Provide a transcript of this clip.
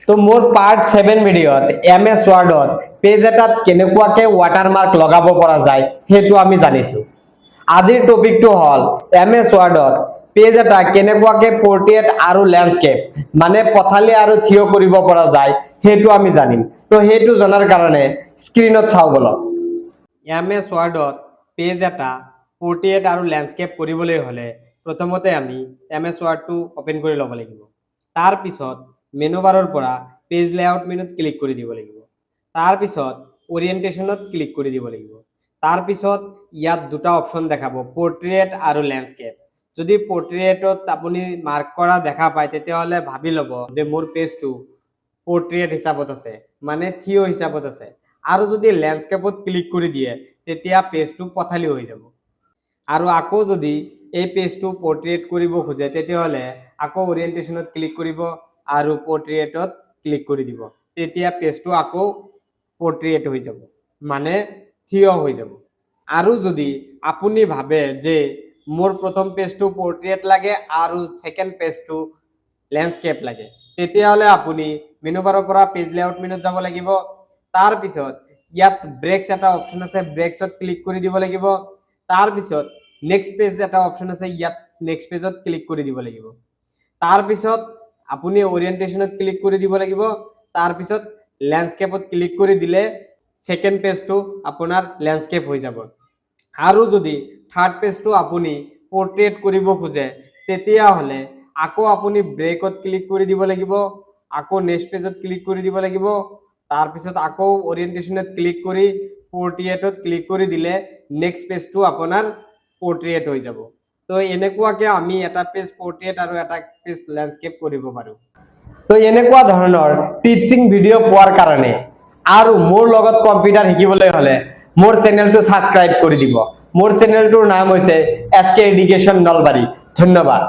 তো মোৰ পাৰ্ট 7 ভিডিঅ'ত MS Wordত পেজ এটাত কেনেকুৱাকে ৱাটাৰমাৰ্ক লগাব পৰা যায় হেতু আমি জানিছো। আজিৰ টপিকটো হল MS Wordত পেজ এটা কেনেকুৱাকে পোৰ্ট্ৰেট আৰু ল্যান্ডস্কেপ মানে পথালি আৰু থিয় কৰিব পৰা যায় হেতু আমি জানিম। তো হেতু জনাৰ কাৰণে স্ক্ৰিনত চাও বলক। MS Wordত পেজ এটা পোৰ্ট্ৰেট আৰু ল্যান্ডস্কেপ কৰিবলৈ হলে প্ৰথমতে আমি MS Wordটো ওপেন কৰি ল'ব লাগিব। তাৰ পিছত মেনু বাৰৰ পৰা পেজ লেআউট মেনুত ক্লিক কৰি দিব লাগিব। তাৰ পিছত ওৰিয়েন্টেশনত ক্লিক কৰি দিব লাগিব। তাৰ পিছত ইয়াত দুটা অপচন দেখাব, পোৰ্ট্ৰেট আৰু ল্যান্ডস্কেপ। যদি পোৰ্ট্ৰেটত আপুনি মাৰ্ক কৰা দেখা পায় তেতিয়াহলে ভাবি ল'ব যে মোৰ পেজটো পোৰ্ট্ৰেট হিচাপত আছে, মানে থিয় হিচাপত আছে। আৰু যদি ল্যান্ডস্কেপত ক্লিক কৰি দিয়ে তেতিয়া পেজটো পথালি হৈ যাব। আৰু আকৌ যদি এই পেজটো পোৰ্ট্ৰেট কৰিব খোজে তেতিয়াহলে আকৌ ওৰিয়েন্টেশনত ক্লিক কৰিব আৰু পোৰ্ট্ৰেটত ক্লিক কৰি দিব। তেতিয়া পেজটো আকৌ পোৰ্ট্ৰেট হৈ যাব, মানে থিয় হৈ যাব। আৰু যদি আপুনি ভাবে যে মোৰ প্ৰথম পেজটো পোৰ্ট্ৰেট লাগে আৰু সেকেন্ড পেজটো ল্যান্ডস্কেপ লাগে তেতিয়াহলে আপুনি মেনু বাৰৰ পৰা পেজ লেআউট মেনুত যাব লাগিব। তাৰ পিছত ইয়াত ব্ৰেকস এটা অপচন আছে, ব্ৰেকসত ক্লিক কৰি দিব লাগিব। তাৰ পিছত নেক্সট পেজ এটা অপচন আছে, ইয়াত নেক্সট পেজত ক্লিক কৰি দিব লাগিব। তাৰ পিছত আপুনি ওৰিয়েন্টেশনত ক্লিক কৰি দিব লাগিব। তাৰ পিছত ল্যান্ডস্কেপত ক্লিক কৰি দিলে সেকেন্ড পেজটো আপোনাৰ ল্যান্ডস্কেপ হৈ যাব। আৰু যদি থাৰ্ড পেজটো আপুনি পোৰ্ট্ৰেট কৰিব খোজে তেতিয়াহলে আকৌ আপুনি ব্ৰেকত ক্লিক কৰি দিব লাগিব, আকৌ নেক্সট পেজত ক্লিক কৰি দিব লাগিব। তাৰ পিছত আকৌ ওৰিয়েন্টেশনত ক্লিক কৰি পোৰ্ট্ৰেটত ক্লিক কৰি দিলে নেক্সট পেজটো আপোনাৰ পোৰ্ট্ৰেট হৈ যাব। তো এনেকুৱাকে আমি এটা পেজ পোৰ্ট্ৰেট আৰু এটা পেজ ল্যান্ডস্কেপ কৰিব পাৰো। তো এনেকুৱা ধৰণৰ টিচিং ভিডিঅ' পোৱাৰ কাৰণে আৰু মোৰ লগত কম্পিউটাৰ শিকিবলৈ হলে মোৰ চেনেলটো সাবস্ক্ৰাইব কৰি দিব। মোৰ চেনেলটোৰ নাম হৈছে SK এডুকেশ্যন নলবাৰী। ধন্যবাদ।